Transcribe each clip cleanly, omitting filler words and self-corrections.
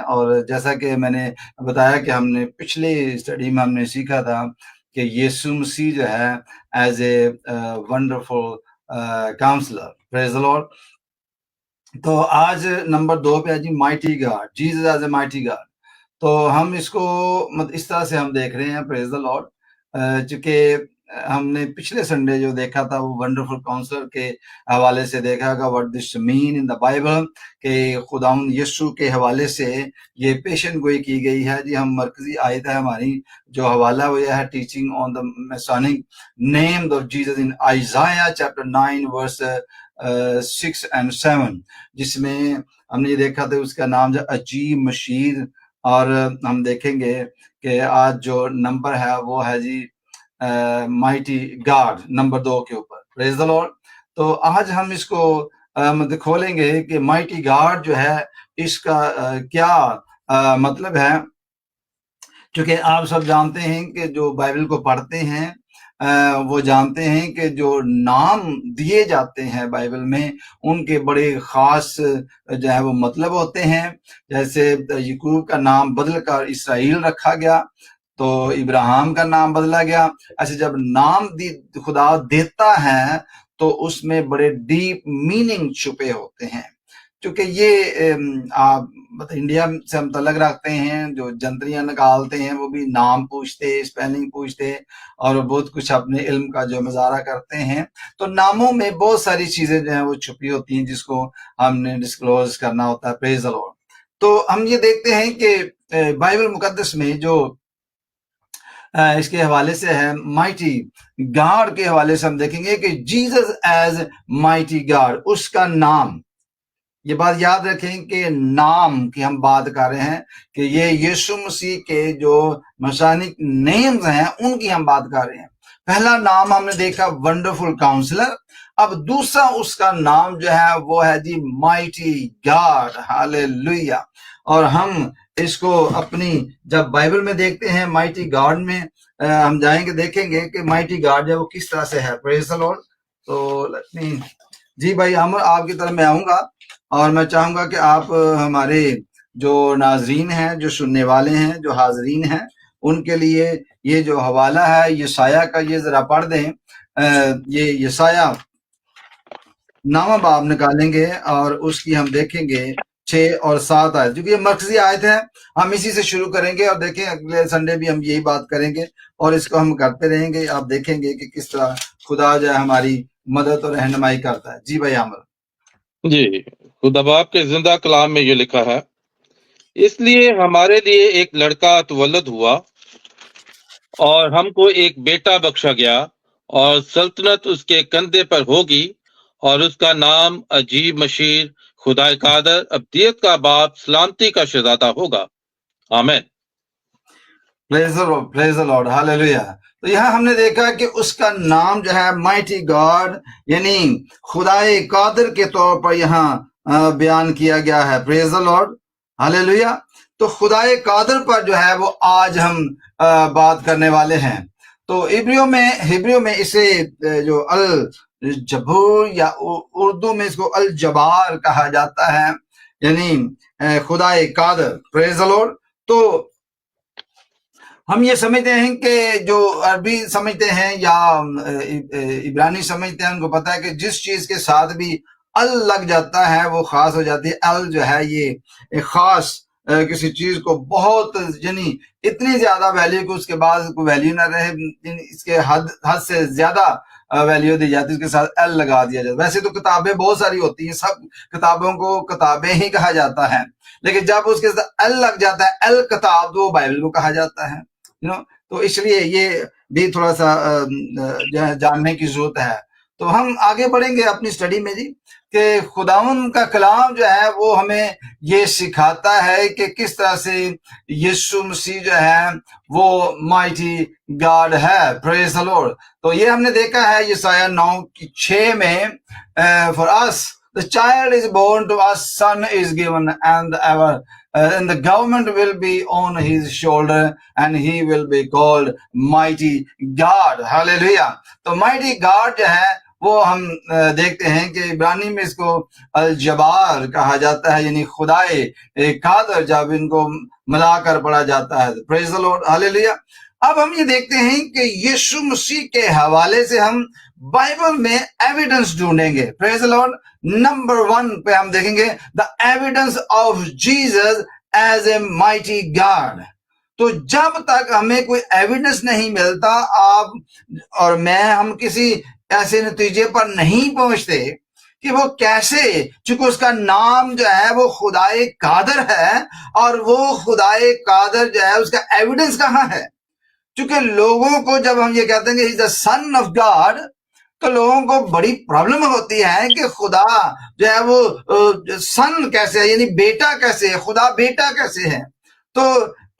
اور جیسا کہ میں نے بتایا کہ ہم نے پچھلی اسٹڈی میں ہم نے سیکھا تھا کہ یسوع مسیح جو ہے is a wonderful counsellor. Praise the Lord. تو آج نمبر 2 پہ ہے جی mighty God, Jesus is a mighty God. تو ہم اس کو اس طرح سے ہم دیکھ رہے ہیں. پریز دی لارڈ. چونکہ ہم نے پچھلے سنڈے جو دیکھا تھا وہ ونڈرفل کاؤنسلر کے حوالے سے دیکھا گا what this main in the Bible, کہ خداوند یسوع کے حوالے سے یہ پیشن گوئی کی گئی ہے. جی ہم مرکزی آیت ہے ہماری جو حوالہ وہ یہ ہے teaching on the Messianic name of Jesus in Isaiah chapter 9 verse 6 and 7، جس میں ہم نے یہ دیکھا تھا اس کا نام جو عجیب مشیر. اور ہم دیکھیں گے کہ آج جو نمبر ہے وہ ہے جی مائٹی گاڈ نمبر 2 کے اوپر. پریز دی لارڈ. تو آج ہم اس کو کھولیں گے کہ مائٹی گاڈ جو ہے اس کا کیا مطلب ہے. کیونکہ آپ سب جانتے ہیں کہ جو بائبل کو پڑھتے ہیں وہ جانتے ہیں کہ جو نام دیے جاتے ہیں بائبل میں ان کے بڑے خاص جو ہے وہ مطلب ہوتے ہیں. جیسے یعقوب کا نام بدل کر اسرائیل رکھا گیا، تو ابراہیم کا نام بدلا گیا. ایسے جب نام خدا دیتا ہے تو اس میں بڑے ڈیپ میننگ چھپے ہوتے ہیں. کیونکہ یہ آپ انڈیا سے ہم تعلق رکھتے ہیں، جو جنتریاں نکالتے ہیں وہ بھی نام پوچھتے، اسپیلنگ پوچھتے اور بہت کچھ اپنے علم کا جو مظاہرہ کرتے ہیں. تو ناموں میں بہت ساری چیزیں جو ہیں وہ چھپی ہوتی ہیں جس کو ہم نے ڈسکلوز کرنا ہوتا ہے. پریز دی لارڈ. تو ہم یہ دیکھتے ہیں کہ بائبل مقدس میں جو اس کے حوالے سے ہے مائٹی گاڈ کے حوالے سے ہم دیکھیں گے کہ جیزس ایز مائٹی گاڈ، اس کا نام. یہ بات یاد رکھیں کہ نام کی ہم بات کر رہے ہیں کہ یہ یسوع مسیح کے جو مسانک نیمز ہیں ان کی ہم بات کر رہے ہیں. پہلا نام ہم نے دیکھا ونڈرفل کاؤنسلر. اب دوسرا اس کا نام جو ہے وہ ہے جی مائٹی گاڈ. ہاللیلویا. اور ہم اس کو اپنی جب بائبل میں دیکھتے ہیں مائٹی گاڈ میں ہم جائیں گے دیکھیں گے کہ مائٹی گاڈ جو وہ کس طرح سے ہے. پریز دی لارڈ. تو جی بھائی عمر آپ کی طرف میں آؤں گا اور میں چاہوں گا کہ آپ ہمارے جو ناظرین ہیں، جو سننے والے ہیں، جو حاضرین ہیں، ان کے لیے یہ جو حوالہ ہے یسایہ کا یہ ذرا پڑھ دیں. یہ یسایہ نامہ باب نکالیں گے اور اس کی ہم دیکھیں گے 6 اور 7 آیت، کیونکہ یہ مرکزی آیت ہے. ہم اسی سے شروع کریں گے اور دیکھیں اگلے سنڈے بھی ہم یہی بات کریں گے اور اس کو ہم کرتے رہیں گے. آپ دیکھیں گے کہ کس طرح خدا جو ہے ہماری مدد اور رہنمائی کرتا ہے. جی بھائی عامر. جی، خدا باپ کے زندہ کلام میں یہ لکھا ہے، اس لیے ہمارے لیے ایک لڑکا تولد ہوا اور ہم کو ایک بیٹا بخشا گیا، اور سلطنت اس کے کندھے پر ہوگی، اور اس کا نام عجیب مشیر، خدا قادر، ابدیت کا باپ، سلامتی کا شہزادہ ہوگا. آمین. پریز دی لارڈ. ہاللیلویا. تو یہاں ہم نے دیکھا کہ اس کا نام جو ہے مائٹی گاڈ یعنی خدائے قادر کے طور پر یہاں بیان کیا گیا ہے. پریز دی لارڈ. ہاللیلویا. تو خدائے قادر پر جو ہے وہ آج ہم بات کرنے والے ہیں. تو ہبریو میں اسے جو الجبور یا اردو میں اس کو الجبار کہا جاتا ہے، یعنی خدائے قادر. پریز دی لارڈ. تو ہم یہ سمجھتے ہیں کہ جو عربی سمجھتے ہیں یا عبرانی سمجھتے ہیں ان کو پتہ ہے کہ جس چیز کے ساتھ بھی ال لگ جاتا ہے وہ خاص ہو جاتی ہے. ال جو ہے یہ ایک خاص کسی چیز کو بہت یعنی اتنی زیادہ ویلیو کہ اس کے بعد کوئی ویلیو نہ رہے، اس کے حد سے زیادہ ویلیو دی جاتی ہے، اس کے ساتھ ایل لگا دیا جاتا ہے. ویسے تو کتابیں بہت ساری ہوتی ہیں، سب کتابوں کو کتابیں ہی کہا جاتا ہے، لیکن جب اس کے ساتھ ایل لگ جاتا ہے، ایل کتاب، تو وہ بائبل کو کہا جاتا ہے. تو اس لیے یہ بھی تھوڑا سا جاننے کی ضرورت ہے. تو ہم آگے بڑھیں گے اپنی سٹڈی میں جی کہ خداوند کا کلام جو ہے وہ ہمیں یہ سکھاتا ہے کہ کس طرح سے یسوع مسیح جو ہے وہ مائٹی گاڈ ہے. پریز دی لارڈ. تو یہ ہم نے دیکھا ہے یسایہ 9:6 میں for us the child is born to us, son is given, and the government will be on his shoulder and he will be called mighty God. Hallelujah. تو mighty God جو ہے وہ ہم دیکھتے ہیں کہ عبرانی میں اس کو الجبار کہا جاتا ہے، یعنی خدائے قادر جب ان کو ملا کر پڑھا جاتا ہے. پریز دی لارڈ، ہاللیلویا. اب ہم یہ دیکھتے ہیں کہ یسوع مسیح کے حوالے سے ہم بائبل میں ایویڈنس ڈھونڈیں گے. Praise the lord. نمبر 1 پہ ہم دیکھیں گے دا evidence of Jesus as a mighty God. تو جب تک ہمیں کوئی ایویڈنس نہیں ملتا، آپ اور میں ہم کسی ایسے نتیجے پر نہیں پہنچتے کہ وہ کیسے، چونکہ اس کا نام جو ہے وہ خدائے قادر ہے، اور وہ خدائے قادر جو ہے اس کا ایویڈنس کہاں ہے؟ چونکہ لوگوں کو جب ہم یہ کہتے ہیں کہ ہی از دا سن آف گاڈ، تو لوگوں کو بڑی پرابلم ہوتی ہے کہ خدا جو ہے وہ سن کیسے ہے، یعنی بیٹا کیسے ہے، خدا بیٹا کیسے ہے. تو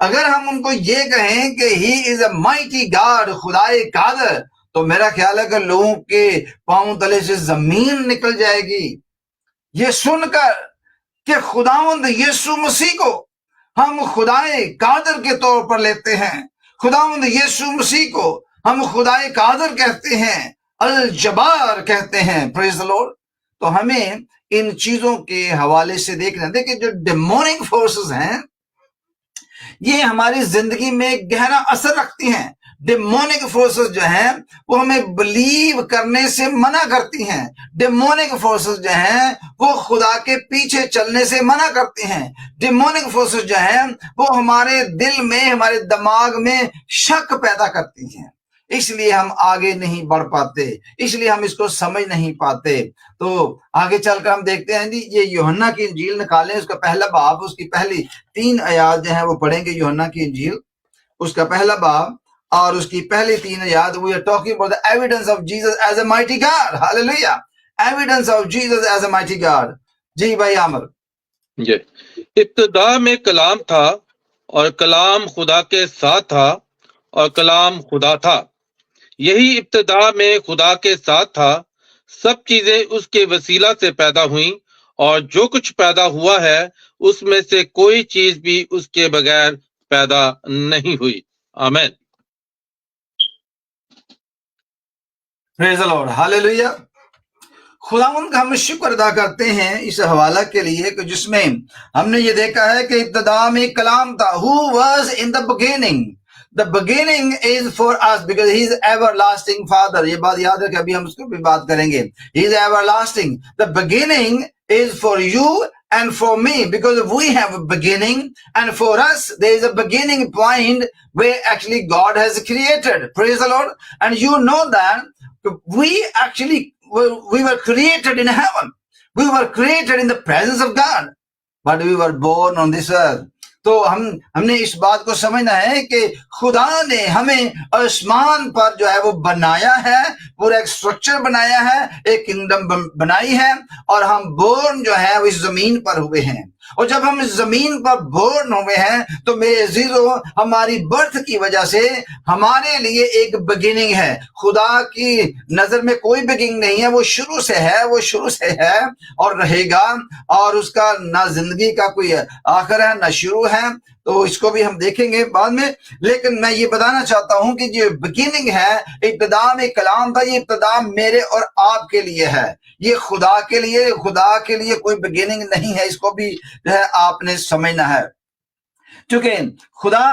اگر ہم ان کو یہ کہیں کہ ہی از اے مائٹی گاڈ، خدائے قادر، تو میرا خیال ہے کہ لوگوں کے پاؤں تلے سے زمین نکل جائے گی یہ سن کر کہ خداوند یسوع مسیح کو ہم خدائے قادر کے طور پر لیتے ہیں، خداوند یسوع مسیح کو ہم خدائے قادر کہتے ہیں، الجبار کہتے ہیں. پریز دی لارڈ. تو ہمیں ان چیزوں کے حوالے سے دیکھنا. دیکھیں جو ڈیمونک فورسز ہیں یہ ہماری زندگی میں گہرا اثر رکھتی ہیں. ڈیمونک فورسز جو ہیں وہ ہمیں بلیو کرنے سے منع کرتی ہیں. ڈیمونک فورسز جو ہیں وہ خدا کے پیچھے چلنے سے منع کرتی ہیں. ڈیمونک فورسز جو ہیں وہ ہمارے دل میں، ہمارے دماغ میں شک پیدا کرتی ہیں. اس لیے ہم آگے نہیں بڑھ پاتے، اس لیے ہم اس کو سمجھ نہیں پاتے. تو آگے چل کر ہم دیکھتے ہیں جی یہ یوحنا کی انجیل نکالیں، اس کا پہلا باب، اس کی پہلی 3 آیات جو ہیں وہ پڑھیں گے. یوحنا کی انجیل اس کا پہلا باب اور اس کی پہلی 3 آیات. we are talking about the evidence of Jesus as a mighty God. hallelujah. evidence of Jesus as a mighty God. جی بھائی عامر. جی. ابتدا میں کلام تھا اور کلام خدا کے ساتھ تھا اور کلام خدا تھا. یہی ابتدا میں خدا کے ساتھ تھا. سب چیزیں اس کے وسیلہ سے پیدا ہوئیں، اور جو کچھ پیدا ہوا ہے اس میں سے کوئی چیز بھی اس کے بغیر پیدا نہیں ہوئی. آمین. Praise the Lord. hallelujah. خداوند کا ہم شکر ادا کرتے ہیں اس حوالہ کے لیے کہ جس میں ہم نے یہ دیکھا ہے کہ ابتدا میں کلام تھا. Who was in the beginning? The beginning is for us because he is everlasting Father. یہ بات یاد رکھیں، ابھی ہم اس کو بھی بات کریں گے. He is everlasting. The beginning is for you and for me because we have a beginning, and for us there is a beginning point where actually God has created. Praise the Lord. And you know that we actually we were created in heaven. We were created in the presence of God, but we were born on this earth. تو ہم نے اس بات کو سمجھنا ہے کہ خدا نے ہمیں آسمان پر جو ہے وہ بنایا ہے، پورا ایک سٹرکچر بنایا ہے، ایک کنگڈم بنائی ہے، اور ہم بورن جو ہے وہ اس زمین پر ہوئے ہیں. اور جب ہم اس زمین پر بورن ہوئے ہیں تو میرے عزیزو ہماری برتھ کی وجہ سے ہمارے لیے ایک بگننگ ہے. خدا کی نظر میں کوئی بگننگ نہیں ہے، وہ شروع سے ہے، وہ شروع سے ہے اور رہے گا، اور اس کا نہ زندگی کا کوئی آخر ہے نہ شروع ہے. تو اس کو بھی ہم دیکھیں گے بعد میں. لیکن میں یہ بتانا چاہتا ہوں کہ جو بگننگ ہے، ابتدا میں کلام تھا، یہ ابتدا میرے اور آپ کے لیے ہے. یہ خدا کے لیے کوئی بگننگ نہیں ہے. اس کو بھی جو ہے آپ نے سمجھنا ہے، چونکہ خدا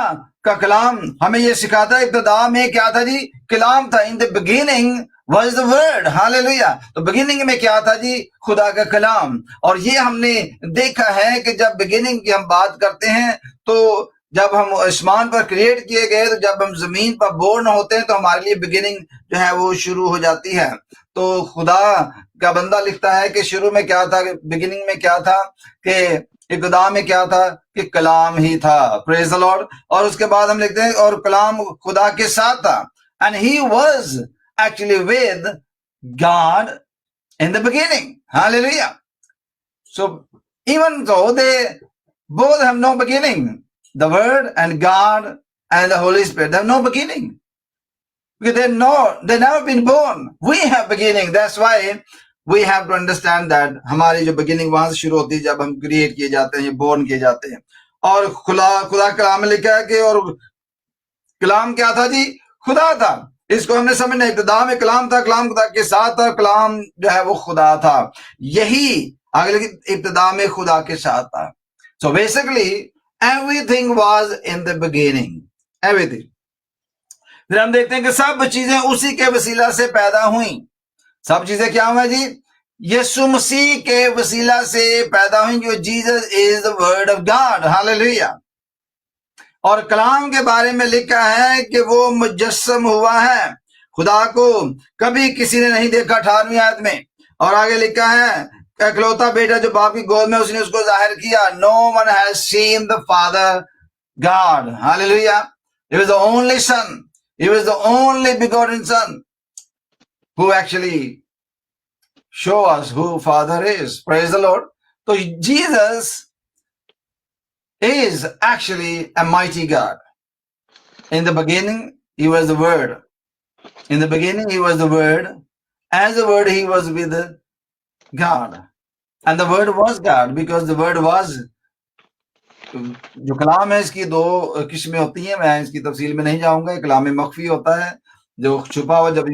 کا کلام ہمیں یہ سکھاتا ہے. ابتدا میں کیا تھا جی؟ کلام تھا. In the beginning was the word. hallelujah. تو بگننگ میں کیا تھا جی؟ خدا کا کلام. اور یہ ہم نے دیکھا ہے کہ جب بگننگ کی ہم بات کرتے ہیں تو جب ہم آسمان پر کریٹ کیے گئے، تو جب ہم زمین پر بورن ہوتے ہیں تو ہمارے لیے بگننگ جو ہے وہ شروع ہو جاتی ہے. تو خدا کا بندہ لکھتا ہے کہ شروع میں کیا تھا، بگننگ میں کیا تھا، کہ ابتدا میں کیا تھا کہ کلام ہی تھا. پریز دی لارڈ. اور اس کے بعد ہم لکھتے ہیں اور کلام خدا کے ساتھ تھا. and he was actually with God in the beginning. hallelujah. So even though they both have no beginning, the word and God and the Holy Spirit, they have no beginning because they never been born. We have beginning. That's why we have to understand that ہماری جو beginning وہاں سے شروع ہوتی ہے جب ہم create کیے جاتے ہیں، بورن کیے جاتے ہیں. اور خدا کلام میں لکھا ہے کہ اور کلام کیا تھا جی؟ خدا تھا. اس کو ہم نے سمجھنا. ابتدا میں کلام تھا, کلام خدا کے ساتھ تھا, کلام جو ہے وہ خدا تھا. یہی آگے لکھی ابتدا میں خدا کے ساتھ تھا. So basically everything was in the beginning. Everything. پھر ہم دیکھتے ہیں کہ سب چیزیں اسی کے وسیلہ سے پیدا ہوئیں. سب چیزیں کیا ہوئیں جی؟ یسوع مسیح کے وسیلہ سے پیدا ہوئیں, جو Jesus is the word of God. ہاللیلویہ. اور کلام کے بارے میں لکھا ہے کہ وہ مجسم ہوا ہے, خدا کو کبھی کسی نے نہیں دیکھا, 18ویں آیت میں. اور آگے لکھا ہے اکلوتا بیٹا جو باپ کی گود میں, اس نے اس کو ظاہر کیا. No one has seen the Father God. Hallelujah. He was the only son. He was the only begotten son who actually show us who Father is. Praise the Lord. So Jesus is actually a mighty God. In the beginning, he was the Word. In the beginning, he was the Word. As the Word, he was with God. And the Word was God, because the Word was. جو کلام ہے اس کی دو قسمیں ہوتی ہیں, میں اس کی تفصیل میں نہیں جاؤں گا. کلام مخفی ہوتا ہے جو چھپا ہوا, جب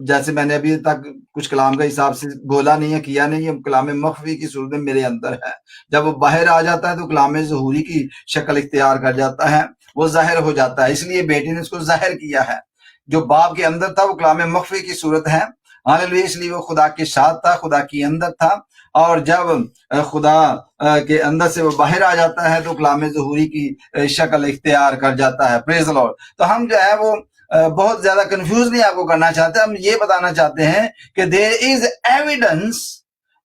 جیسے میں نے ابھی تک کچھ کلام کا حساب سے بولا نہیں ہے, کیا نہیں ہے, کلام مخفی کی صورت میں میرے اندر ہے. جب وہ باہر آ جاتا ہے تو کلام ظہوری کی شکل اختیار کر جاتا ہے, وہ ظاہر ہو جاتا ہے. اس لیے بیٹے نے اس کو ظاہر کیا ہے. جو باپ کے اندر تھا وہ کلام مخفی کی صورت ہے. ہاللیلویہ. اس لیے وہ خدا کے ساتھ تھا, خدا کے اندر تھا. اور جب خدا کے اندر سے وہ باہر آ جاتا ہے تو کلام ظہوری کی شکل اختیار کر جاتا ہے. پریز دی لارڈ. تو ہم جو ہے وہ بہت زیادہ کنفیوز نہیں آپ کو کرنا چاہتے. ہم یہ بتانا چاہتے ہیں کہ there is evidence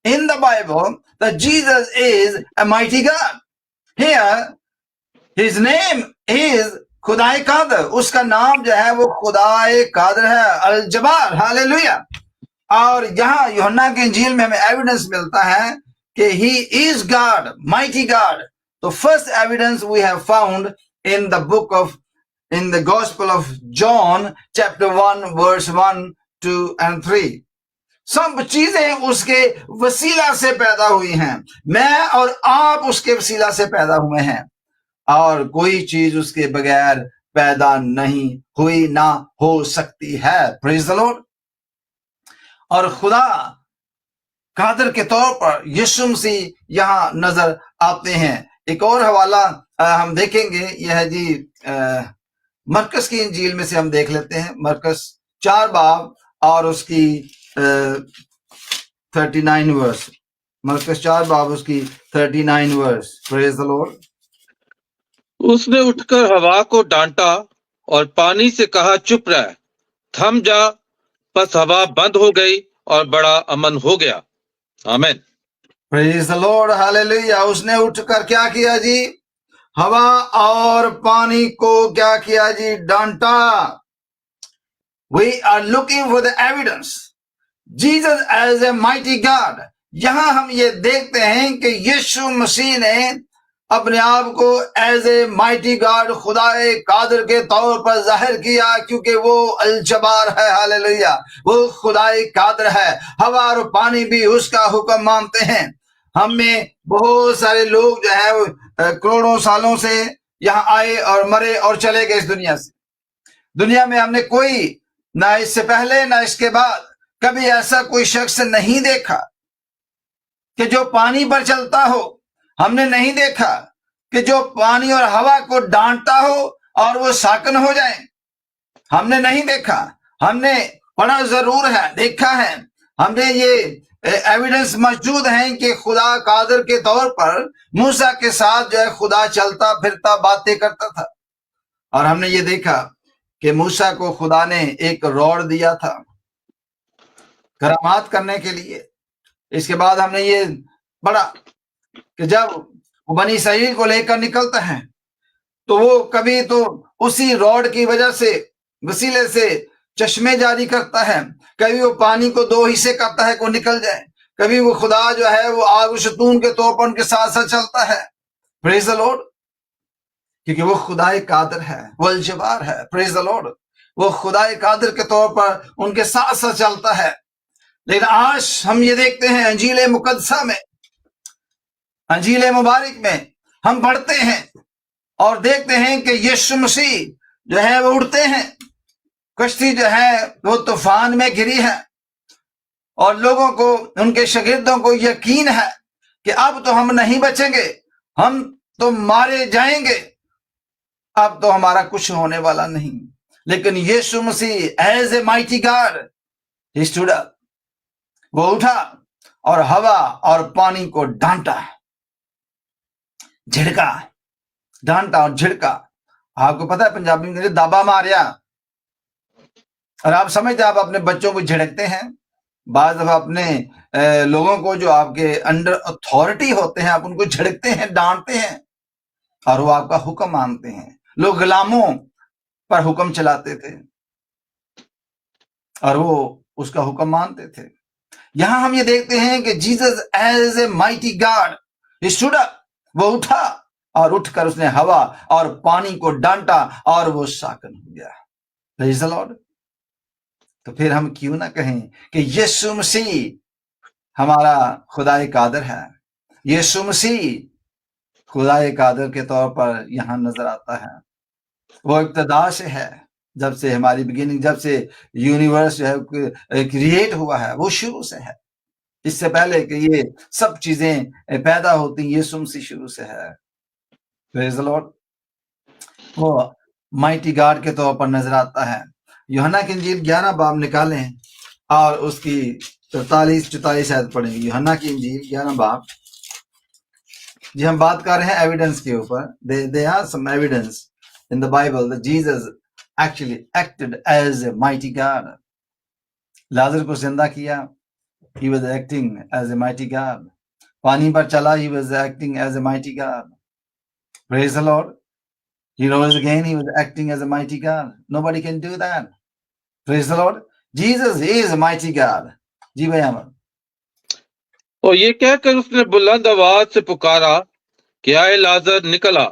in the Bible that Jesus is a mighty God. Here his name is خدائے قادر. اس کا نام جو ہے وہ خدائے قادر ہے, الجبار. ہاللیلویہ. اور یہاں یوحنا کی انجیل میں ہمیں ایویڈنس ملتا ہے کہ he is God, mighty God. تو first evidence we have found in the Gospel of John, chapter 1, verse 1, 2 and 3. سب چیزیں اس کے وسیلہ سے پیدا ہوئی ہیں. میں اور آپ اس کے وسیلہ سے پیدا ہوئے ہیں, اور کوئی چیز اس کے بغیر پیدا نہیں ہوئی, نہ ہو سکتی ہے. پریز دی لارڈ. اور خدا قادر کے طور پر یسوع مسیح یہاں نظر آتے ہیں. ایک اور حوالہ ہم دیکھیں گے, یہ ہے جی مرکز کی انجیل میں سے ہم دیکھ لیتے ہیں. مرکز 4 باب اور اس کی 39 ورس. مرکز 4 باب اس کی 39 ورس. پریز دی لارڈ. اس نے اٹھ کر ہوا کو ڈانٹا اور پانی سے کہا چپ رہ, تھم جا. پس ہوا بند ہو گئی اور بڑا امن ہو گیا. آمین. پریز دی لارڈ. ہاللیلویہ. اس نے اٹھ کر کیا کیا جی؟ ہوا اور پانی کو کیا کیا جی؟ ڈانٹا. We are looking for the evidence. Jesus as a mighty God. یہاں ہم یہ دیکھتے ہیں کہ یسوع مسیح نے اپنے آپ کو ایز اے مائٹی گاڈ, خدائے قادر کے طور پر ظاہر کیا, کیونکہ وہ الجبار ہے. ہاللیلویہ. وہ خدائے قادر ہے. ہوا اور پانی بھی اس کا حکم مانتے ہیں. ہم میں بہت سارے لوگ جو ہے وہ کروڑوں سالوں سے یہاں آئے اور مرے اور چلے گئے اس دنیا سے. دنیا میں ہم نے کوئی, نہ اس سے پہلے نہ اس کے بعد, کبھی ایسا کوئی شخص نہیں دیکھا کہ جو پانی پر چلتا ہو. ہم نے نہیں دیکھا کہ جو پانی اور ہوا کو ڈانٹتا ہو اور وہ ساکن ہو جائیں. ہم نے نہیں دیکھا. ہم نے پڑھا ضرور ہے, دیکھا ہے. ہم نے یہ ایویڈنس موجود ہیں کہ خدا قادر کے طور پر موسیٰ کے ساتھ جو ہے خدا چلتا پھرتا باتیں کرتا تھا. اور ہم نے یہ دیکھا کہ موسیٰ کو خدا نے ایک روڑ دیا تھا کرامات کرنے کے لیے. اس کے بعد ہم نے یہ پڑھا کہ جب وہ بنی اسرائیل کو لے کر نکلتا ہے تو وہ کبھی تو اسی روڈ کی وجہ سے وسیلے سے چشمے جاری کرتا ہے, کبھی وہ پانی کو 2 حصے کرتا ہے کو نکل جائے, کبھی وہ خدا جو ہے وہ آگ و شتون کے طور پر ان کے ساتھ ساتھ چلتا ہے. پریز دی لارڈ. کیونکہ وہ خدائے قادر ہے, وہ الجبار ہے. پریز دی لارڈ. وہ خدائے قادر کے طور پر ان کے ساتھ ساتھ چلتا ہے. لیکن آج ہم یہ دیکھتے ہیں انجیل مقدسہ میں, انجیل مبارک میں ہم پڑھتے ہیں اور دیکھتے ہیں کہ یسوع مسیح جو ہے وہ اٹھتے ہیں کشتی جو ہے وہ طوفان میں گری ہے اور لوگوں کو ان کے شاگردوں کو یقین ہے کہ اب تو ہم نہیں بچیں گے, ہم تو مارے جائیں گے, اب تو ہمارا کچھ ہونے والا نہیں. لیکن یسوع مسیح as a mighty God he stood up, وہ اٹھا اور ہوا اور پانی کو ڈانٹا, جھڑکا, ڈانٹا اور جھڑکا. آپ کو پتا ہے پنجابی میں دابا ماریا, اور آپ سمجھتے آپ اپنے بچوں کو جھڑکتے ہیں, بعض دفعہ اپنے لوگوں کو جو آپ کے انڈر اتھارٹی ہوتے ہیں آپ ان کو جھڑکتے ہیں, ڈانٹتے ہیں, اور وہ آپ کا حکم مانتے ہیں. لوگ غلاموں پر حکم چلاتے تھے اور وہ اس کا حکم مانتے تھے. یہاں ہم یہ دیکھتے ہیں کہ Jesus as a mighty God he stood up, وہ اٹھا اور اٹھ کر اس نے ہوا اور پانی کو ڈانٹا اور وہ ساکن ہو گیا. پریز دی لارڈ. تو پھر ہم کیوں نہ کہیں کہ یسوع مسیح ہمارا خدا قادر ہے. یسوع مسیح خدا قادر کے طور پر یہاں نظر آتا ہے. وہ ابتدا سے ہے, جب سے ہماری بگننگ, جب سے یونیورس جو ہے کریٹ ہوا ہے وہ شروع سے ہے. اس سے پہلے کہ یہ سب چیزیں پیدا ہوتی یسوع مسیح شروع سے ہے. پریز دی لارڈ. وہ مائٹی گاڈ کے طور پر نظر آتا ہے. یوحنا کی انجیل 11 باب نکالیں اور اس کی 43-44 آیت پڑھیں گے. یوحنا کی انجیل 11 باب. جی ہم بات کر رہے ہیں ایویڈنس کے اوپر. There are some evidence in the Bible that Jesus actually acted as a mighty God. لازر کو زندہ کیا, he was acting as a mighty God. پانی پر چلا, he was acting as a mighty God. Praise the Lord. He rose again, he was acting as a mighty God. Nobody can do that. Praise the Lord. Jesus is a mighty God. جی بھائی احمد. اور یہ کہہ کر اس نے بلند آواز سے پکارا کہ آئے لازر نکلا.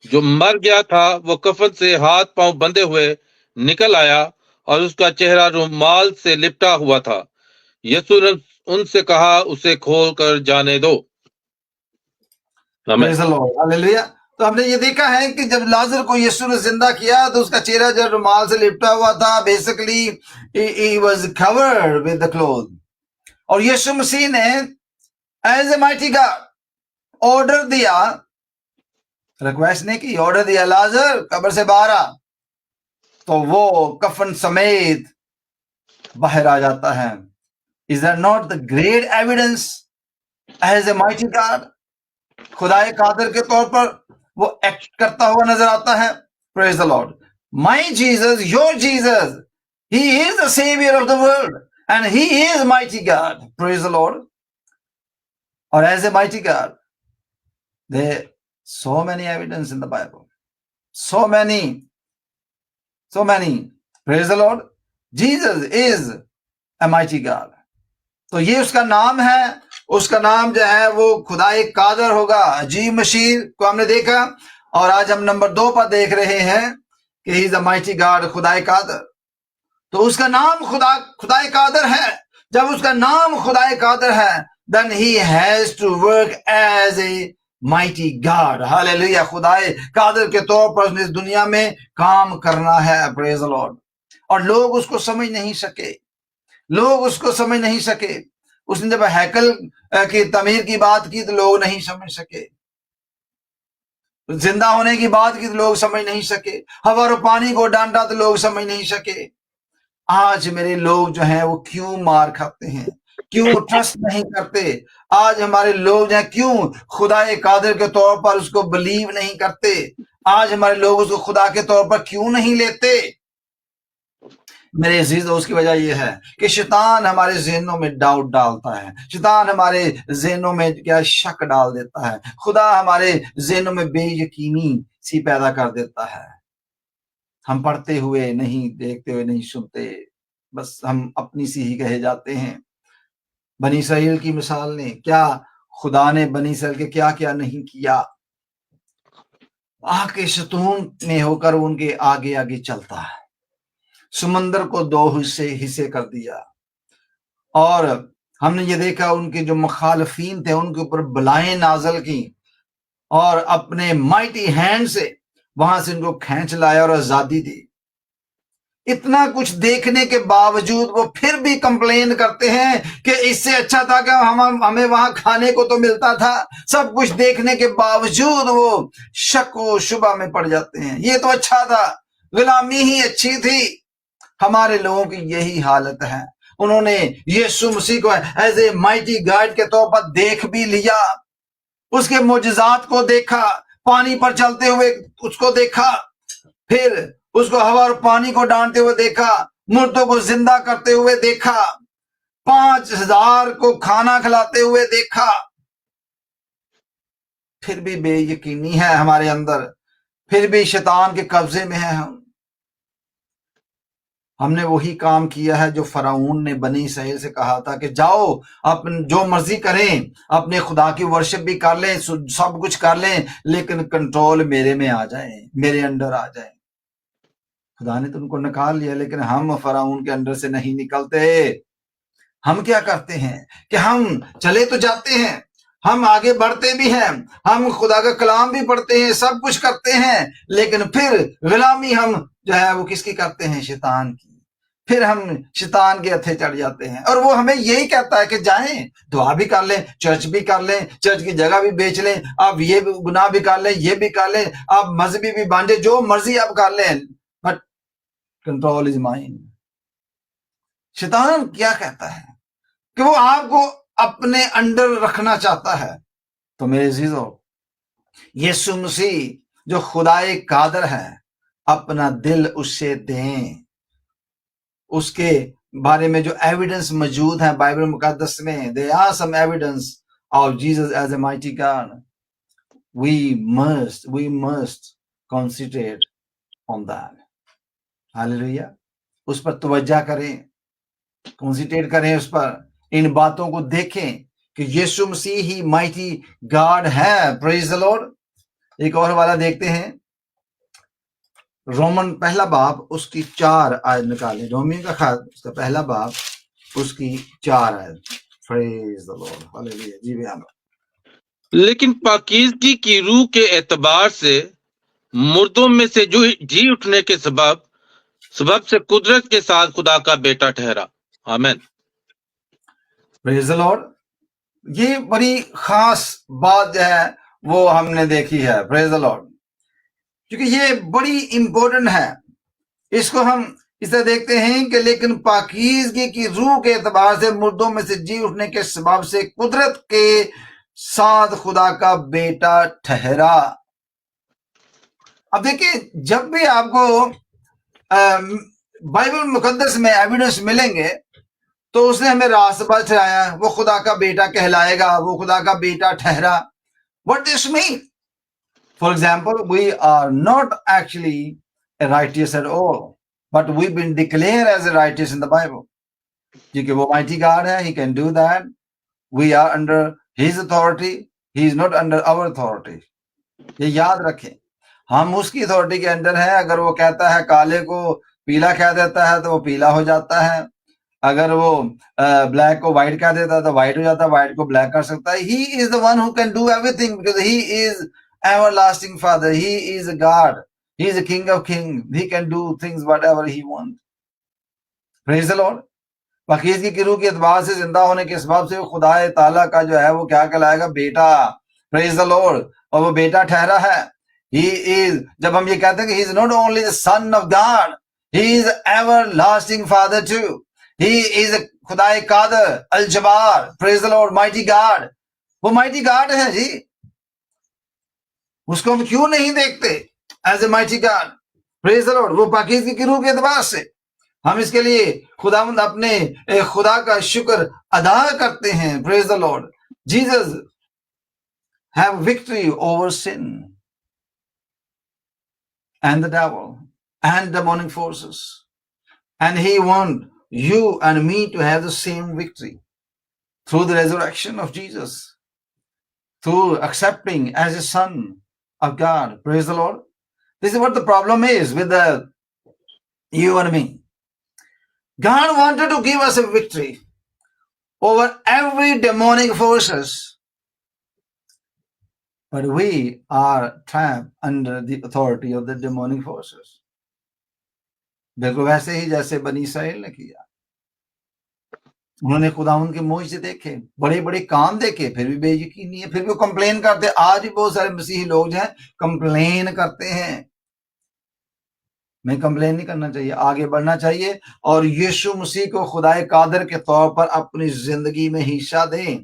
جو مر گیا تھا وہ کفن سے ہاتھ پاؤں بندھے ہوئے نکل آیا اور اس کا چہرہ رومال سے لپٹا ہوا تھا. یسوع نے ان سے کہا اسے کھول کر جانے دو. Praise the Lord. Hallelujah. تو ہم نے یہ دیکھا ہے کہ جب لازر کو یسوع نے زندہ کیا تو اس کا چہرہ جو رومال سے لپٹا ہوا تھا, basically he was covered with the cloth. اور یسوع مسیح نے as a mighty God order دیا, ریکویسٹ نہیں کی, آرڈر دیا, لازر قبر سے باہر آ, تو وہ کفن سمیت باہر آ جاتا ہے. Is that not the great evidence as a mighty God? خدا قادر کے طور پر وہ ایکٹ کرتا ہوا نظر آتا ہے. Praise the Lord. My Jesus, your Jesus, he is the savior of the world and he is mighty God. Praise the Lord. Or as a mighty God, there are so many evidence in the Bible. So many. Praise the Lord. Jesus is a mighty God. تو یہ اس کا نام ہے, اس کا نام جو ہے وہ خدا قادر ہوگا. عجیب مشیر کو ہم نے دیکھا, اور آج ہم نمبر 2 پر دیکھ رہے ہیں کہ ہی از اے مائٹی گاڈ, خدا قادر. تو اس کا نام خدا قادر ہے. جب اس کا نام خدا قادر ہے, then he has to work as a mighty God. Hallelujah. خدا قادر کے طور پر اس نے اس دنیا میں کام کرنا ہے. Praise the Lord. اور لوگ اس کو سمجھ نہیں سکے, اس نے جب ہیکل کی تعمیر کی بات کی تو لوگ نہیں سمجھ سکے, زندہ ہونے کی بات کی تو لوگ سمجھ نہیں سکے, ہوا اور پانی کو ڈانٹا تو لوگ سمجھ نہیں سکے. آج میرے لوگ جو ہیں وہ کیوں مار کھاتے ہیں, کیوں ٹرسٹ نہیں کرتے؟ آج ہمارے لوگ جو ہیں کیوں خدا قادر کے طور پر اس کو بلیو نہیں کرتے؟ آج ہمارے لوگ اس کو خدا کے طور پر کیوں نہیں لیتے؟ میرے عزیزو, اس کی وجہ یہ ہے کہ شیطان ہمارے ذہنوں میں ڈاؤٹ ڈالتا ہے, شیطان ہمارے ذہنوں میں کیا شک ڈال دیتا ہے, خدا ہمارے ذہنوں میں بے یقینی سی پیدا کر دیتا ہے. ہم پڑھتے ہوئے نہیں, دیکھتے ہوئے نہیں سنتے, بس ہم اپنی سی ہی کہے جاتے ہیں. بنی اسرائیل کی مثال نے کیا, خدا نے بنی اسرائیل کے کیا کیا نہیں کیا. آگ کے ستون میں ہو کر ان کے آگے آگے چلتا ہے, سمندر کو 2 حصے کر دیا, اور ہم نے یہ دیکھا ان کے جو مخالفین تھے ان کے اوپر بلائیں نازل کی, اور اپنے مائٹی ہینڈ سے وہاں سے ان کو کھینچ لایا اور آزادی دی. اتنا کچھ دیکھنے کے باوجود وہ پھر بھی کمپلین کرتے ہیں کہ اس سے اچھا تھا کہ ہمیں وہاں کھانے کو تو ملتا تھا. سب کچھ دیکھنے کے باوجود وہ شک و شبہ میں پڑ جاتے ہیں. یہ تو اچھا تھا, غلامی ہی اچھی تھی. ہمارے لوگوں کی یہی حالت ہے. انہوں نے یسوع مسیح کو ایز اے مائٹی گاڈ کے طور پر دیکھ بھی لیا, اس کے معجزات کو دیکھا, پانی پر چلتے ہوئے اس کو دیکھا, پھر اس کو ہوا اور پانی کو ڈانٹتے ہوئے دیکھا, مردوں کو زندہ کرتے ہوئے دیکھا, 5,000 کو کھانا کھلاتے ہوئے دیکھا. پھر بھی بے یقینی ہے ہمارے اندر, پھر بھی شیطان کے قبضے میں ہے. ہم نے وہی کام کیا ہے جو فرعون نے بنی اسرائیل سے کہا تھا کہ جاؤ جو مرضی کریں, اپنے خدا کی ورشپ بھی کر لیں, سب کچھ کر لیں, لیکن کنٹرول میرے میں آ جائیں, میرے انڈر آ جائیں. خدا نے تو ان کو نکال لیا, لیکن ہم فرعون کے انڈر سے نہیں نکلتے. ہم کیا کرتے ہیں کہ ہم چلے تو جاتے ہیں, ہم آگے بڑھتے بھی ہیں, ہم خدا کا کلام بھی پڑھتے ہیں, سب کچھ کرتے ہیں, لیکن پھر غلامی ہم جو ہے وہ کس کی کرتے ہیں؟ شیطان کی. پھر ہم شیطان کے ہتھے چڑھ جاتے ہیں, اور وہ ہمیں یہی کہتا ہے کہ جائیں دعا بھی کر لیں, چرچ بھی کر لیں, چرچ کی جگہ بھی بیچ لیں, آپ یہ گناہ بھی کر لیں, یہ بھی کر لیں, آپ مذہبی بھی بانٹے, جو مرضی آپ کر لیں, بٹ کنٹرول از مائن. شیطان کیا کہتا ہے کہ وہ آپ کو اپنے انڈر رکھنا چاہتا ہے. تو میرے عزیزو, یسوع مسیح جو خدائے قادر ہے, اپنا دل اس سے دیں. اس کے بارے میں جو ایویڈنس موجود ہیں بائبل مقدس میں, there are some evidence of Jesus as a mighty God. We must concentrate on that. Hallelujah. اس پر توجہ کریں, کنسنٹریٹ کریں اس پر, ان باتوں کو دیکھیں کہ یسوع مسیح ہی مائٹی گاڈ ہے. پریز دی لارڈ. ایک اور حوالہ دیکھتے ہیں, رومن پہلا باب اس کی 4 آیت نکالیں. رومیو کا خط اس کا پہلا باب اس کی 4 آیت. پریز دی لارڈ. ہاللیلویا. جی بیان. لیکن پاکیزگی کی روح کے اعتبار سے مردوں میں سے جو جی اٹھنے کے سبب سے قدرت کے ساتھ خدا کا بیٹا ٹھہرا. آمین. پریز دی لارڈ. یہ بڑی خاص بات جو ہے وہ ہم نے دیکھی ہے. پریز دی لارڈ. کیونکہ یہ بڑی امپورٹنٹ ہے. اس کو ہم اس طرح دیکھتے ہیں کہ لیکن پاکیزگی کی روح کے اعتبار سے مردوں میں سے جی اٹھنے کے سبب سے قدرت کے ساتھ خدا کا بیٹا ٹھہرا. اب دیکھیں, جب بھی آپ کو بائبل مقدس میں ایویڈنس ملیں گے تو اس نے ہمیں راست پر ٹھہرایا, وہ خدا کا بیٹا کہلائے گا, وہ خدا کا بیٹا ٹھہرا. What does this mean? For example, we are not actually a righteous at all, but we've been declared as a righteous in the Bible. کیونکہ وہ mighty God ہے, he can do that. We are under his authority, he is not under our authority. یہ یاد رکھیں, ہم اس کی authority کے under ہیں. اگر وہ کہتا ہے کالے کو پیلا کہہ دیتا ہے تو وہ پیلا ہو جاتا ہے. اگر وہ بلیک کو وائٹ کہہ دیتا ہے تو وائٹ ہو جاتا ہے, وائٹ کو بلیک کر سکتا ہے. He is the one who can do everything because he is everlasting Father. He is a God. He is a King of Kings. He can do things whatever he wants. Praise the Lord. پاکیزگی کی روح کے اعتبار سے زندہ ہونے کے سبب سے خدا تعالیٰ کا جو ہے وہ کیا کہلائے گا؟ بیٹا. Praise the Lord. اور وہ بیٹا ٹھہرا ہے. He is, جب ہم یہ کہتے ہیں کہ he is not only the son of God, he is everlasting Father too. He is خدا قادر الجبار. Praise the Lord. Mighty God. وہ mighty God ہے جی. اس کو ہم کیوں نہیں دیکھتے as a mighty God? Praise the Lord. وہ پاکیزگی کی روح کے اعتبار سے ہم اس کے لیے خداوند اپنے خدا کا شکر ادا کرتے ہیں. Praise the Lord. Jesus have victory over sin and the devil and demonic forces, and he want you and me to have the same victory through the resurrection of Jesus, through accepting as a son of God. Praise the Lord. This is what the problem is with you and me. God wanted to give us a victory over every demonic forces, but we are trapped under the authority of the demonic forces. بالکل ویسے ہی جیسے بنی اسرائیل نے کیا. انہوں نے خداوند کے معجزے دیکھے, بڑے بڑے کام دیکھے, پھر بھی بے یقینی ہے, پھر بھی وہ کمپلین کرتے. آج بھی بہت سارے مسیحی لوگ جو ہیں کمپلین کرتے ہیں. میں کمپلین نہیں کرنا چاہیے, آگے بڑھنا چاہیے اور یسوع مسیح کو خدائے قادر کے طور پر اپنی زندگی میں حصہ دیں.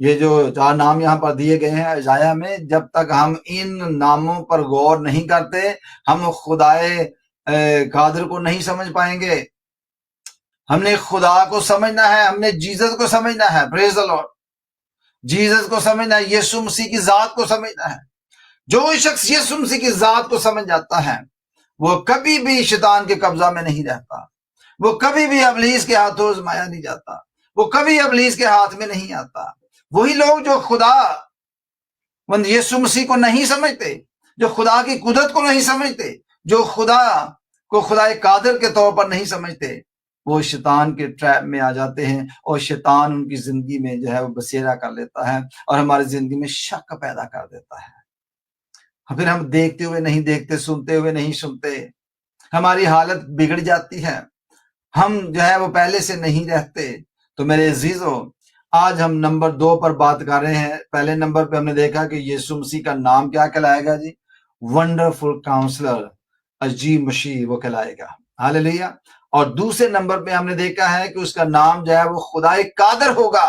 یہ جو 4 نام یہاں پر دیے گئے ہیں اشعیاء میں, جب تک ہم ان ناموں پر غور نہیں کرتے ہم خدائے قادر کو نہیں سمجھ پائیں گے. ہم نے خدا کو سمجھنا ہے, ہم نے جیزس کو سمجھنا ہے. پریز دی لارڈ. جیزس کو سمجھنا ہے, یسوع مسیح کی ذات کو سمجھنا ہے. جو شخص یسوع مسیح کی ذات کو سمجھ جاتا ہے وہ کبھی بھی شیطان کے قبضہ میں نہیں رہتا, وہ کبھی بھی ابلیس کے ہاتھوں آزمایا نہیں جاتا, وہ کبھی ابلیس کے ہاتھ میں نہیں آتا. وہی لوگ جو خدا مند یسوع مسیح کو نہیں سمجھتے, جو خدا کی قدرت کو نہیں سمجھتے, جو خدا کو خدائے قادر کے طور پر نہیں سمجھتے, وہ شیطان کے ٹریپ میں آ جاتے ہیں اور شیطان ان کی زندگی میں جو ہے وہ بسیرا کر لیتا ہے اور ہماری زندگی میں شک پیدا کر دیتا ہے. پھر ہم دیکھتے ہوئے نہیں دیکھتے, سنتے ہوئے نہیں سنتے, ہماری حالت بگڑ جاتی ہے, ہم جو ہے وہ پہلے سے نہیں رہتے. تو میرے عزیزو, آج ہم نمبر 2 پر بات کر رہے ہیں. پہلے نمبر پہ ہم نے دیکھا کہ یسوع مسیح کا نام کیا کہلائے گا جی؟ ونڈرفل کاؤنسلر, عجیب مشیر وہ کہلائے گا. ہاللیلویا. اور دوسرے نمبر پہ ہم نے دیکھا ہے کہ اس کا نام جو ہے وہ خدائے قادر ہوگا.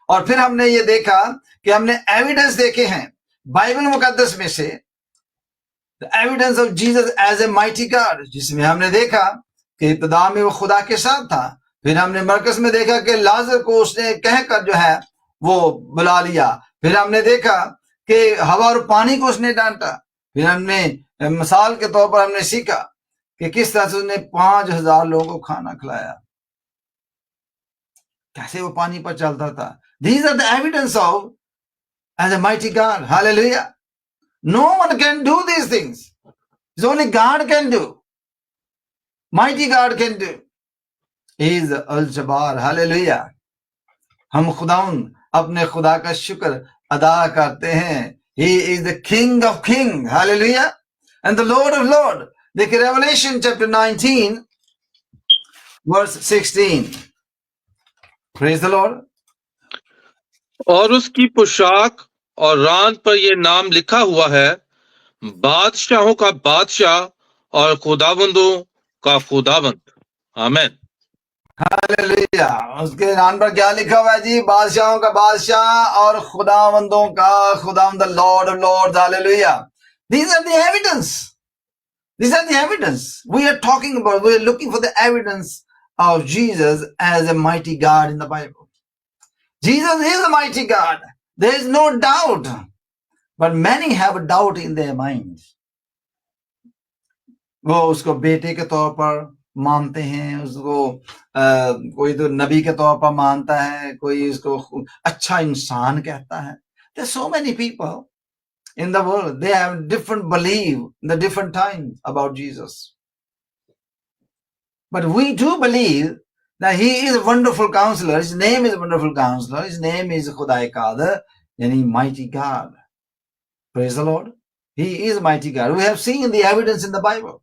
اور پھر ہم نے یہ دیکھا کہ ہم نے ایویڈنس دیکھے ہیں بائبل مقدس میں سے, evidence of Jesus is a mighty God, جس میں ہم نے دیکھا کہ ابتدا میں وہ خدا کے ساتھ تھا. پھر ہم نے مرکز میں دیکھا کہ لازر کو اس نے کہہ کر جو ہے وہ بلا لیا. پھر ہم نے دیکھا کہ ہوا اور پانی کو اس نے ڈانٹا. پھر ہم نے مثال کے طور پر ہم نے سیکھا کہ کس طرح سے اس نے 5000 لوگوں کو کھانا کھلایا, کیسے وہ پانی پر چلتا تھا. These are the evidence of as a mighty God. Hallelujah. No one can do these things. It's only God can do. Mighty God can do. He is Al-Jabbar. Hallelujah. ہم خداوند اپنے خدا کا شکر ادا کرتے ہیں. He is the King of Kings. Hallelujah. And the Lord of Lords. دیکھیں Revelation chapter 19 verse 16. Praise the Lord. اور اس کی پوشاک اور راند پر یہ نام لکھا ہوا ہے, بادشاہوں کا بادشاہ اور خداوندوں کا خداوند. آمین. ہاللیلویا. اس کے نام پر کیا لکھا ہوا ہے جی؟ بادشاہوں کا بادشاہ اور خداوندوں کا خداوند, the Lord of Lords. ہاللیلویا. These are the evidence. These are the evidence. We are talking about, we are looking for the evidence of Jesus as a mighty God in the Bible. Jesus is a mighty God. There is no doubt. But many have a doubt in their minds. وہ اس کو بیٹے کے طور پر مانتے ہیں, اس کو کوئی تو نبی کے طور پر مانتا ہے, کوئی اس کو اچھا انسان کہتا ہے. There are so many people in the world, they have different belief in the different times about Jesus. But we do believe that he is a wonderful counselor. His name is wonderful counselor. His name is Khudai Qadar, yani mighty God. Praise the Lord. He is a mighty God. We have seen the evidence in the Bible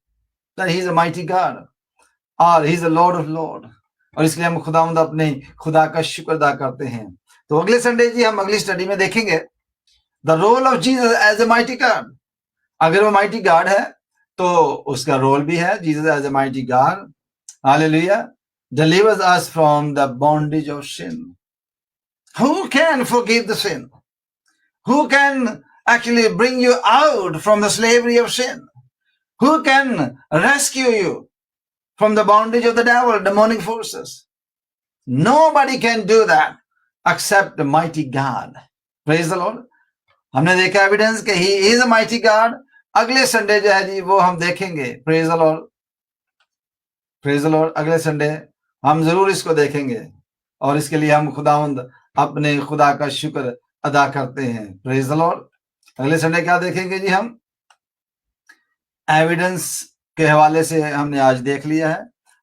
that he is a mighty God. اور he is the Lord of Lord. اور اس لیے ہم خداوند اپنے خدا کا شکر ادا کرتے ہیں. تو اگلے سنڈے جی ہم اگلی سٹڈی میں دیکھیں گے the role of Jesus as a mighty God. اگر وہ mighty God ہے تو اس کا رول بھی ہے. Jesus as a mighty God, hallelujah, delivers us from the bondage of sin. Who can forgive the sin? Who can actually bring you out from the slavery of sin? Who can rescue you from the bondage of the devil, demonic forces? Nobody can do that except the mighty God. Praise the Lord. ہم نے دیکھا evidence کہ he is a mighty God. اگلے Sunday جو ہے جی وہ ہم دیکھیں گے. Praise the Lord. Praise the Lord. اگلے سنڈے ہم ضرور اس کو دیکھیں گے اور اس کے لیے ہم خداوند اپنے خدا کا شکر ادا کرتے ہیں. Praise the Lord. اگلے سنڈے کیا دیکھیں گے جی؟ ہم ایویڈنس کے حوالے سے ہم نے آج دیکھ لیا ہے.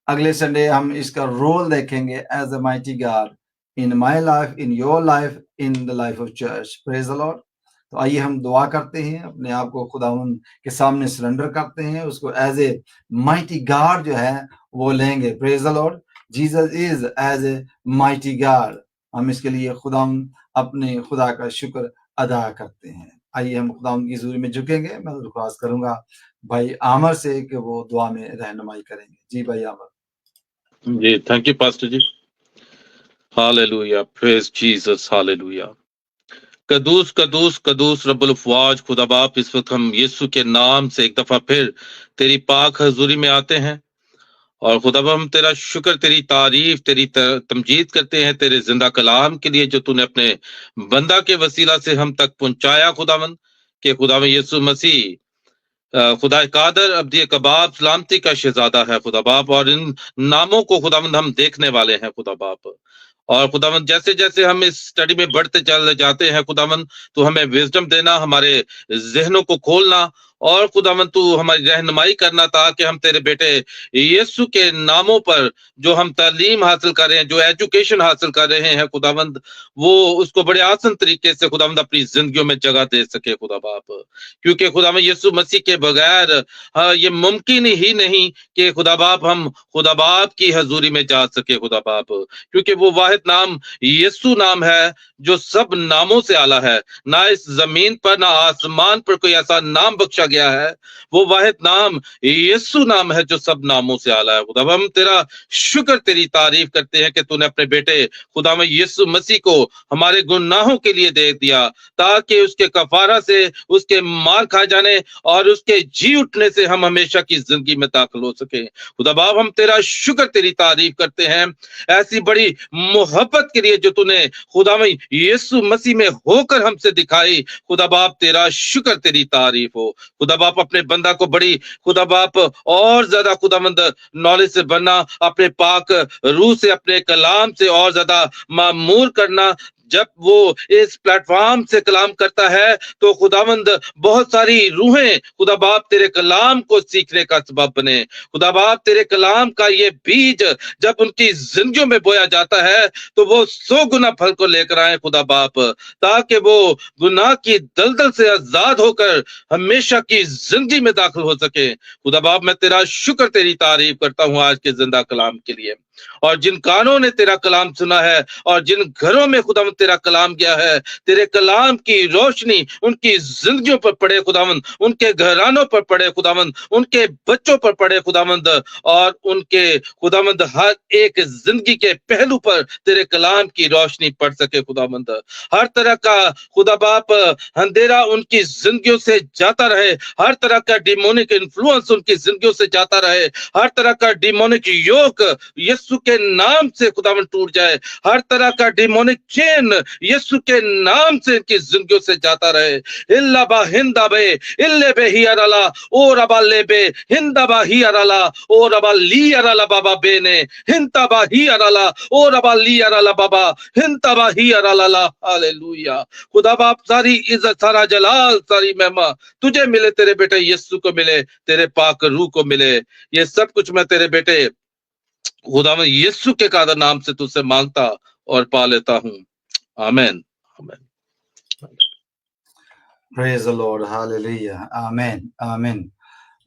اگلے سنڈے ہم اس کا رول دیکھیں گے as a mighty God in my life, in your life, in the life of church. Praise the Lord. تو آئیے ہم دعا کرتے ہیں، اپنے آپ کو خداوند کے سامنے سرنڈر کرتے ہیں، اس کو ایز اے مائٹی گاڈ جو ہے وہ لیں گے. Praise the Lord. Jesus is is a mighty God. ہم اس کے لیے خداوند اپنے خدا کا شکر ادا کرتے ہیں. آئیے ہم خداوند کی حضوری میں جھکیں گے. میں درخواست کروں گا بھائی عامر سے کہ وہ دعا میں رہنمائی کریں گے. جی بھائی عامر. جی thank you pastor ji. Hallelujah, praise Jesus, hallelujah. قدوس قدوس قدوس رب الافواج خدا باپ، اس وقت ہم یسوع کے نام سے ایک دفعہ پھر تیری پاک حضوری میں آتے ہیں، اور خدا باپ ہم تیرا شکر، تیری تعریف، تیری تمجید کرتے ہیں تیرے زندہ کلام کے لیے جو تو نے اپنے بندہ کے وسیلہ سے ہم تک پہنچایا خداوند، کہ خداوند یسوع مسیح خدا قادر، ابدی کباب، سلامتی کا شہزادہ ہے خدا باپ، اور ان ناموں کو خداوند ہم دیکھنے والے ہیں خدا باپ. اور خداوند جیسے جیسے ہم اس اسٹڈی میں بڑھتے چل جاتے ہیں خداوند، تو ہمیں وزڈم دینا، ہمارے ذہنوں کو کھولنا، اور خداوند تو ہماری رہنمائی کرنا، تاکہ ہم تیرے بیٹے یسوع کے ناموں پر جو ہم تعلیم حاصل کر رہے ہیں، جو ایجوکیشن حاصل کر رہے ہیں خداوند، وہ اس کو بڑے آسان طریقے سے خداوند اپنی زندگیوں میں جگہ دے سکے خدا باپ. کیونکہ خداوند یسوع مسیح کے بغیر یہ ممکن ہی نہیں کہ خدا باپ ہم خدا باپ کی حضوری میں جا سکے خدا باپ، کیونکہ وہ واحد نام یسوع نام ہے جو سب ناموں سے اعلیٰ ہے. نہ اس زمین پر نہ آسمان پر کوئی ایسا نام بخشا گیا ہے، وہ واحد نام یسوع نام ہے جو سب ناموں سے اعلیٰ ہے. خدا ہم تیرا شکر، تیری تعریف کرتے ہیں کہ تو نے اپنے بیٹے خدا میں یسوع مسیح کو ہمارے گناہوں کے لیے دے دیا، تاکہ اس کے کفارہ سے، اس کے مار کھائے جانے اور اس کے جی اٹھنے سے ہم ہمیشہ کی زندگی میں داخل ہو سکے. خدا باپ ہم تیرا شکر، تیری تعریف کرتے ہیں ایسی بڑی محبت کے لیے جو تو نے خدا میں یسوع مسیح میں ہو کر ہم سے دکھائی. خدا باپ تیرا شکر، تیری تعریف ہو. خدا باپ اپنے بندہ کو بڑی خدا باپ اور زیادہ خدا مند نالج سے بننا، اپنے پاک روح سے، اپنے کلام سے اور زیادہ معمور کرنا. جب وہ اس پلیٹ فارم سے کلام کرتا ہے تو خداوند بہت ساری روحیں خدا باپ تیرے کلام کو سیکھنے کا سبب بنے. خدا باپ تیرے کلام کا یہ بیج جب ان کی زندگیوں میں بویا جاتا ہے تو وہ 100 گنا پھل کو لے کر آئے خدا باپ، تاکہ وہ گناہ کی دلدل سے آزاد ہو کر ہمیشہ کی زندگی میں داخل ہو سکے. خدا باپ میں تیرا شکر، تیری تعریف کرتا ہوں آج کے زندہ کلام کے لیے. اور جن کانوں نے تیرا کلام سنا ہے اور جن گھروں میں خداوند تیرا کلام گیا ہے، تیرے کلام کی روشنی ان کی زندگیوں پر پڑے خداوند، ان کے گھرانوں پر پڑے خداوند، ان کے بچوں پر پڑے خداوند، اور ان کے خداوند ہر ایک زندگی کے پہلو پر تیرے کلام کی روشنی پڑ سکے خداوند. ہر طرح کا خدا باپ اندھیرا ان کی زندگیوں سے جاتا رہے، ہر طرح کا ڈیمونک انفلوئنس ان کی زندگیوں سے جاتا رہے، ہر طرح کا ڈیمونک یوک یسوع کے نام سے خداوند ٹوٹ جائے، ہر طرح کا ڈیمونک چین یسوع کے نام سے ان کی زندگیوں سے جاتا رہے. اللہ با ہندا بے اللہ بے ہی ارلا او ربا لے بے ہندا با ہی ارلا او ربا لی ارلا بابا بے نے ہنتا با ہی ارلا او ربا لی ارلا بابا ہنتا با ہی ارلا. ہاللویا. خدا باپ ساری عزت، سارا جلال، ساری مہما تجھے ملے، تیرے بیٹے یسوع کو ملے، تیرے پاک روح کو ملے. یہ سب کچھ میں تیرے بیٹے خدا میں یسوع کے قادر نام سے تجھ سے مانگتا اور پا لیتا ہوں. آمین. Praise the Lord. Hallelujah. Amen. Amen.